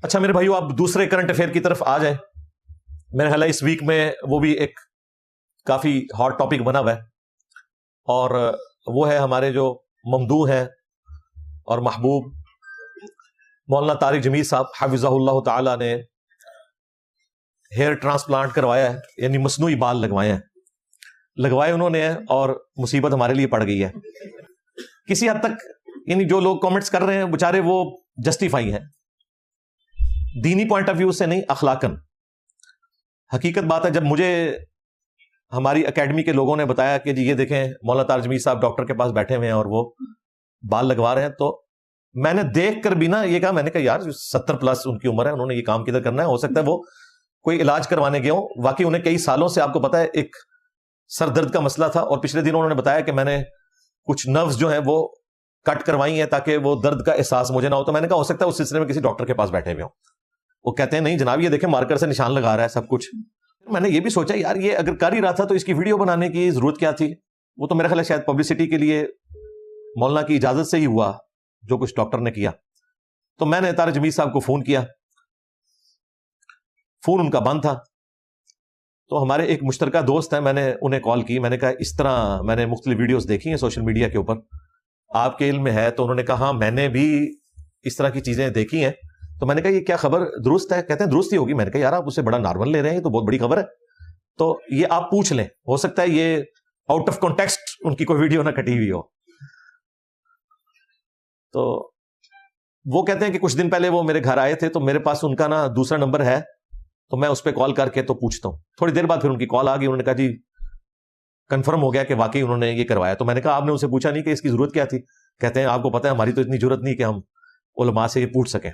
اچھا میرے بھائیو، آپ دوسرے کرنٹ افیئر کی طرف آ جائیں. میرے خیال ہے اس ویک میں وہ بھی ایک کافی ہاٹ ٹاپک بنا ہوا ہے، اور وہ ہے ہمارے جو ممدوح ہیں اور محبوب مولانا طارق جمیل صاحب حفظہ اللہ تعالی نے ہیئر ٹرانسپلانٹ کروایا ہے، یعنی مصنوعی بال لگوائے انہوں نے، اور مصیبت ہمارے لیے پڑ گئی ہے. کسی حد تک یعنی جو لوگ کامنٹس کر رہے ہیں بےچارے وہ جسٹیفائی ہیں، دینی پوائنٹ آف ویو سے نہیں، اخلاقاً. حقیقت بات ہے، جب مجھے ہماری اکیڈمی کے لوگوں نے بتایا کہ جی یہ دیکھیں مولانا طارق جمیل صاحب ڈاکٹر کے پاس بیٹھے ہوئے ہیں اور وہ بال لگوا رہے ہیں، تو میں نے دیکھ کر بھی نا یہ کہا، میں نے کہا یار 70 پلس ان کی عمر ہے، انہوں نے یہ کام کدھر کرنا ہے؟ ہو سکتا ہے وہ کوئی علاج کروانے گئے ہوں، واقعی انہیں کئی سالوں سے آپ کو پتا ہے ایک سر درد کا مسئلہ تھا، اور پچھلے دنوں انہوں نے بتایا کہ میں نے کچھ نروز جو ہیں وہ کٹ کروائی ہیں تاکہ وہ درد کا احساس مجھے نہ ہو. تو میں نے کہا ہو سکتا ہے اس سلسلے میں کسی ڈاکٹر کے پاس بیٹھے ہوئے ہوں. وہ کہتے ہیں نہیں جناب یہ دیکھیں مارکر سے نشان لگا رہا ہے سب کچھ. میں نے یہ بھی سوچا یار یہ اگر کر ہی رہا تھا تو اس کی ویڈیو بنانے کی ضرورت کیا تھی؟ وہ تو میرا خیال ہے شاید پبلسٹی کے لیے مولانا کی اجازت سے ہی ہوا جو کچھ ڈاکٹر نے کیا. تو میں نے طارق جمیل صاحب کو فون کیا، فون ان کا بند تھا. تو ہمارے ایک مشترکہ دوست ہیں، میں نے انہیں کال کی، میں نے کہا اس طرح میں نے مختلف ویڈیوز دیکھی ہیں سوشل میڈیا کے اوپر، آپ کے علم میں ہے؟ تو انہوں نے کہا ہاں میں نے بھی اس طرح کی چیزیں دیکھی ہیں. تو میں نے کہا یہ کیا خبر درست ہے؟ کہتے ہیں درست ہی ہوگی. میں نے کہا یار آپ اسے بڑا نارمل لے رہے ہیں، تو بہت بڑی خبر ہے، تو یہ آپ پوچھ لیں، ہو سکتا ہے یہ آؤٹ آف کانٹیکسٹ ان کی کوئی ویڈیو نہ کٹی ہوئی ہو. تو وہ کہتے ہیں کہ کچھ دن پہلے وہ میرے گھر آئے تھے، تو میرے پاس ان کا نا دوسرا نمبر ہے، تو میں اس پہ کال کر کے تو پوچھتا ہوں. تھوڑی دیر بعد پھر ان کی کال آ گئی، انہوں نے کہا جی کنفرم ہو گیا کہ واقعی انہوں نے یہ کروایا. تو میں نے کہا آپ نے اسے پوچھا نہیں کہ اس کی ضرورت کیا تھی؟ کہتے ہیں آپ کو پتہ ہے ہماری تو اتنی ضرورت نہیں کہ ہم علماء سے یہ پوچھ سکیں.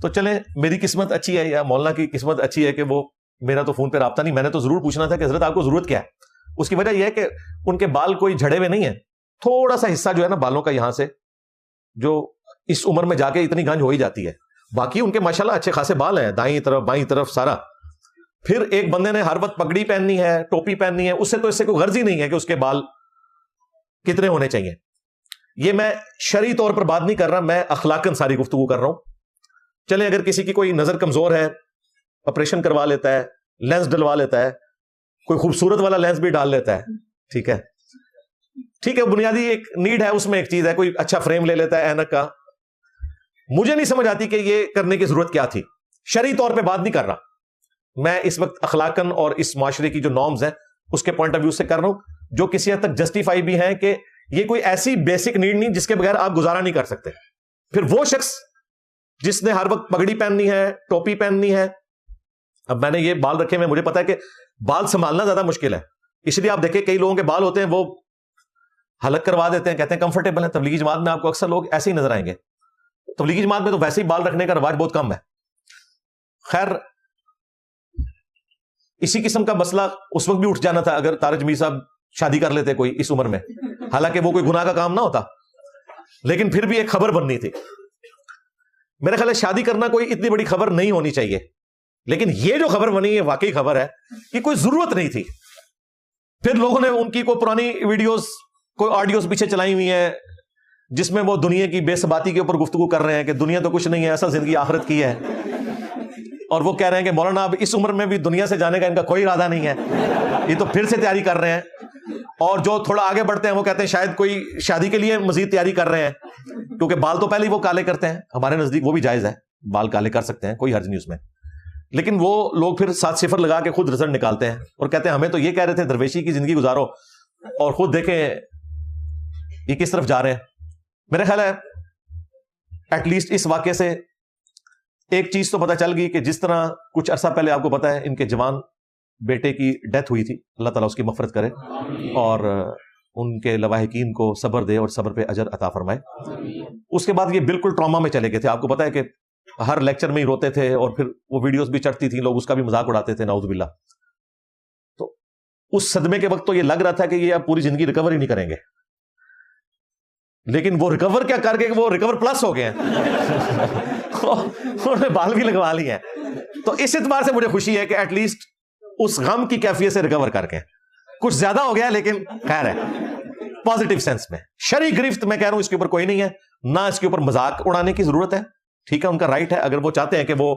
تو چلیں میری قسمت اچھی ہے یا مولانا کی قسمت اچھی ہے کہ وہ میرا تو فون پہ رابطہ نہیں. میں نے تو ضرور پوچھنا تھا کہ حضرت آپ کو ضرورت کیا ہے. اس کی وجہ یہ ہے کہ ان کے بال کوئی جھڑے ہوئے نہیں ہیں، تھوڑا سا حصہ جو ہے نا بالوں کا یہاں سے جو اس عمر میں جا کے اتنی گنج ہو ہی جاتی ہے، باقی ان کے ماشاءاللہ اچھے خاصے بال ہیں دائیں طرف بائیں طرف سارا. پھر ایک بندے نے ہر وقت پگڑی پہننی ہے، ٹوپی پہننی ہے، اس سے تو اس سے کوئی غرض ہی نہیں ہے کہ اس کے بال کتنے ہونے چاہیے. یہ میں شرعی طور پر بات نہیں کر رہا، میں اخلاقاً ساری گفتگو کر رہا ہوں. چلیں اگر کسی کی کوئی نظر کمزور ہے، آپریشن کروا لیتا ہے، لینس ڈلوا لیتا ہے، کوئی خوبصورت والا لینس بھی ڈال لیتا ہے، ٹھیک ہے بنیادی ایک نیڈ ہے، اس میں ایک چیز ہے، کوئی اچھا فریم لے لیتا ہے اینک کا. مجھے نہیں سمجھ آتی کہ یہ کرنے کی ضرورت کیا تھی. شرعی طور پہ بات نہیں کر رہا میں، اس وقت اخلاقاً اور اس معاشرے کی جو نارمز ہیں اس کے پوائنٹ آف ویو سے کر رہا ہوں، جو کسی حد تک جسٹیفائی بھی ہیں کہ یہ کوئی ایسی بیسک نیڈ نہیں جس کے بغیر آپ گزارا نہیں کر سکتے. پھر وہ شخص جس نے ہر وقت پگڑی پہننی ہے، ٹوپی پہننی ہے. اب میں نے یہ بال رکھے ہوئے، مجھے پتا ہے کہ بال سنبھالنا زیادہ مشکل ہے، اس لیے آپ دیکھیں کئی لوگوں کے بال ہوتے ہیں وہ حلق کروا دیتے ہیں، کہتے ہیں کمفرٹیبل ہیں. تبلیغی جماعت میں آپ کو اکثر لوگ ایسے ہی نظر آئیں گے. تبلیغی جماعت میں تو ویسے ہی بال رکھنے کا رواج بہت کم ہے. خیر اسی قسم کا مسئلہ اس وقت بھی اٹھ جانا تھا اگر طارق جمیل صاحب شادی کر لیتے کوئی اس عمر میں، حالانکہ وہ کوئی گناہ کا کام نہ ہوتا، لیکن پھر بھی ایک خبر بننی تھی. میرا خیال ہے شادی کرنا کوئی اتنی بڑی خبر نہیں ہونی چاہیے، لیکن یہ جو خبر بنی ہے واقعی خبر ہے کہ کوئی ضرورت نہیں تھی. پھر لوگوں نے ان کی کوئی پرانی ویڈیوز، کوئی آڈیوز پیچھے چلائی ہوئی ہیں جس میں وہ دنیا کی بے ثباتی کے اوپر گفتگو کر رہے ہیں کہ دنیا تو کچھ نہیں ہے، اصل زندگی آخرت کی ہے. اور وہ کہہ رہے ہیں کہ مولانا اب اس عمر میں بھی دنیا سے جانے کا ان کا کوئی ارادہ نہیں ہے، یہ تو پھر سے تیاری کر رہے ہیں. اور جو تھوڑا آگے بڑھتے ہیں وہ کہتے ہیں شاید کوئی شادی کے لیے مزید تیاری کر رہے ہیں، کیونکہ بال تو پہلے ہی وہ کالے کرتے ہیں. ہمارے نزدیک وہ بھی جائز ہے، بال کالے کر سکتے ہیں، کوئی حرج نہیں اس میں. لیکن وہ لوگ پھر 7 صفر لگا کے خود رزلٹ نکالتے ہیں اور کہتے ہیں ہمیں تو یہ کہہ رہے تھے درویشی کی زندگی گزارو، اور خود دیکھیں یہ کس طرف جا رہے ہیں. میرا خیال ہے ایٹ لیسٹ اس واقعے سے ایک چیز تو پتہ چل گئی کہ جس طرح کچھ عرصہ پہلے آپ کو پتا ہے ان کے جوان بیٹے کی ڈیتھ ہوئی تھی، اللہ تعالیٰ اس کی مغفرت کرے اور ان کے لواحقین کو صبر دے اور صبر پہ اجر عطا فرمائے. اس کے بعد یہ بالکل ٹراما میں چلے گئے تھے. آپ کو پتا ہے کہ ہر لیکچر میں ہی روتے تھے اور پھر وہ ویڈیوز بھی چڑھتی تھی، لوگ اس کا بھی مذاق اڑاتے تھے، نعوذ باللہ. تو اس صدمے کے وقت تو یہ لگ رہا تھا کہ یہ اب پوری زندگی ریکور ہی نہیں کریں گے، لیکن وہ ریکور کیا کر کے وہ ریکور پلس ہو گئے ہیں انہوں نے بال بھی لگوا لیے ہیں. تو اس اعتبار سے مجھے خوشی ہے کہ ایٹ لیسٹ اس غم کی کیفیت سے ریکور کر کے، کچھ زیادہ ہو گیا لیکن خیر ہے پازیٹیو سینس میں. شرعی گرفت میں کہہ رہا ہوں اس کے اوپر کوئی نہیں ہے، نہ اس کے اوپر مذاق اڑانے کی ضرورت ہے، ٹھیک ہے، ان کا رائٹ ہے. اگر وہ چاہتے ہیں کہ وہ،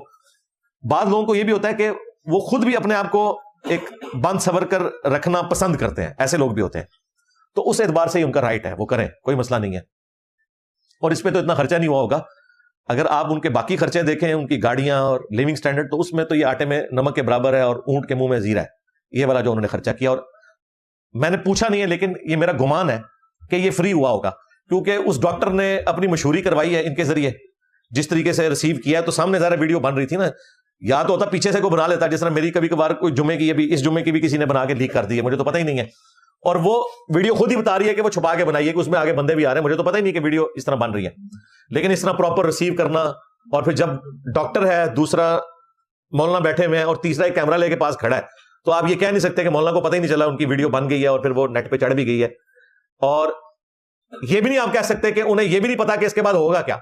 بعض لوگوں کو یہ بھی ہوتا ہے کہ وہ خود بھی اپنے آپ کو ایک بند سور کر رکھنا پسند کرتے ہیں، ایسے لوگ بھی ہوتے ہیں. تو اس اعتبار سے ہی ان کا رائٹ ہے، وہ کریں، کوئی مسئلہ نہیں ہے. اور اس پہ تو اتنا خرچہ نہیں ہوا ہوگا. اگر آپ ان کے باقی خرچے دیکھیں، ان کی گاڑیاں اور لیونگ سٹینڈرڈ، تو اس میں تو یہ آٹے میں نمک کے برابر ہے اور اونٹ کے منہ میں زیرہ ہے، یہ والا جو انہوں نے خرچہ کیا. اور میں نے پوچھا نہیں ہے، لیکن یہ میرا گمان ہے کہ یہ فری ہوا ہوگا، کیونکہ اس ڈاکٹر نے اپنی مشہوری کروائی ہے ان کے ذریعے، جس طریقے سے ریسیو کیا ہے. تو سامنے ظاہر ویڈیو بن رہی تھی نا، یا تو ہوتا پیچھے سے کوئی بنا لیتا، جس طرح میری کبھی کبھار کوئی جمعے کی، ابھی اس جمعے کی بھی کسی نے بنا کے لیک کر دی ہے، مجھے تو پتہ ہی نہیں ہے. اور وہ ویڈیو خود ہی بتا رہی ہے کہ وہ چھپا کے بنائی ہے، کہ اس میں آگے بندے بھی آ رہے ہیں، مجھے تو پتہ ہی نہیں کہ ویڈیو اس طرح بن رہی ہے. لیکن اس طرح پراپر ریسیو کرنا، اور پھر جب ڈاکٹر ہے، دوسرا مولانا بیٹھے ہوئے ہیں، اور تیسرا ایک کیمرہ لے کے پاس کھڑا ہے، تو آپ یہ کہہ نہیں سکتے کہ مولانا کو پتہ ہی نہیں چلا ان کی ویڈیو بن گئی ہے اور پھر وہ نیٹ پہ چڑھ بھی گئی ہے. اور یہ بھی نہیں آپ کہہ سکتے کہ انہیں یہ بھی نہیں پتا کہ اس کے بعد ہوگا کیا.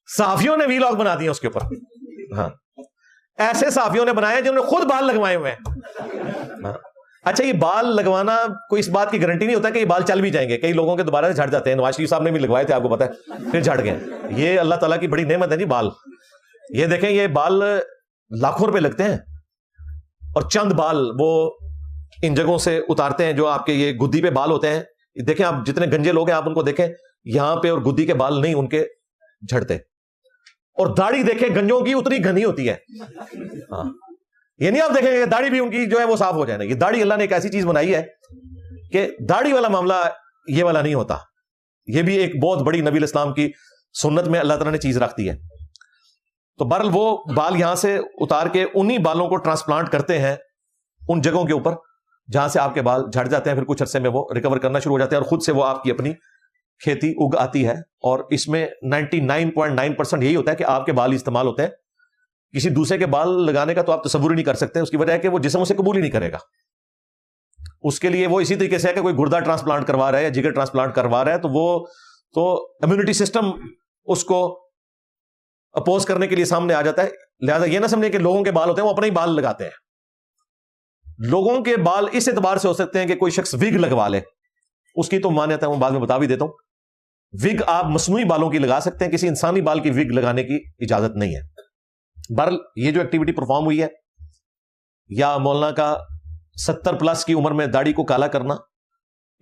صحافیوں نے ویلاگ بنا دیے اس کے اوپر. ہاں، ایسے صحافیوں نے بنائے جنہوں نے خود بال لگوائے ہوئے ہیں. اچھا، یہ بال لگوانا کوئی اس بات کی گارنٹی نہیں ہوتا کہ یہ بال چل بھی جائیں گے. کئی لوگوں کے دوبارہ سے جھڑ جاتے ہیں. نواز شریف صاحب نے بھی لگوائے تھے، آپ کو پتا ہے، پھر جھڑ گئے. یہ اللہ تعالیٰ کی بڑی نعمت ہے جی بال. یہ دیکھیں، یہ بال لاکھوں روپے لگتے ہیں، اور چند بال وہ ان جگہوں سے اتارتے ہیں جو آپ کے یہ گدی پہ بال ہوتے ہیں. دیکھیں آپ جتنے گنجے لوگ ہیں، آپ ان کو دیکھیں، یہاں پہ اور گدی کے بال نہیں ان کے جھڑتے. اور داڑھی دیکھیں گنجوں کی اتنی گھنی ہوتی ہے. ہاں، یہ نہیں آپ دیکھیں کہ داڑھی بھی ان کی جو ہے وہ صاف ہو جائے نا. یہ داڑھی اللہ نے ایک ایسی چیز بنائی ہے کہ داڑھی والا معاملہ یہ والا نہیں ہوتا. یہ بھی ایک بہت بڑی نبی الاسلام کی سنت میں اللہ تعالیٰ نے چیز رکھ دی ہے. تو بہرحال وہ بال یہاں سے اتار کے انہی بالوں کو ٹرانسپلانٹ کرتے ہیں ان جگہوں کے اوپر جہاں سے آپ کے بال جھڑ جاتے ہیں. پھر کچھ عرصے میں وہ ریکور کرنا شروع ہو جاتے ہیں، اور خود سے وہ آپ کی اپنی کھیتی اگ آتی ہے. اور اس میں 99.9% یہی ہوتا ہے کہ آپ کے بال استعمال ہوتے ہیں. کسی دوسرے کے بال لگانے کا تو آپ تصور ہی نہیں کر سکتے. اس کی وجہ ہے کہ وہ جسم اسے قبول ہی نہیں کرے گا. اس کے لیے وہ اسی طریقے سے ہے کہ کوئی گردہ ٹرانسپلانٹ کروا رہا ہے یا جگر ٹرانسپلانٹ کروا رہا ہے، تو وہ تو امیونٹی سسٹم اس کو اپوز کرنے کے لیے سامنے آ جاتا ہے. لہذا یہ نہ سمجھیں کہ لوگوں کے بال ہوتے ہیں وہ اپنے ہی بال لگاتے ہیں. لوگوں کے بال اس اعتبار سے ہو سکتے ہیں کہ کوئی شخص وگ لگوا لے، اس کی تو مانیت ہے، وہ بعد میں بتا بھی دیتا ہوں. وگ آپ مصنوعی بالوں کی لگا سکتے ہیں، کسی انسانی بال کی وگ لگانے کی اجازت نہیں ہے. بہرحال یہ جو ایکٹیویٹی پرفارم ہوئی ہے، یا مولانا کا 70+ کی عمر میں داڑھی کو کالا کرنا،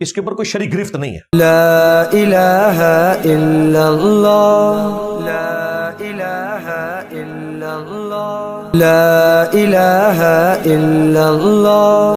اس کے اوپر کوئی شرعی گرفت نہیں ہے. لا الہ الا اللہ، لا الہ الا اللہ، لا الہ الا اللہ.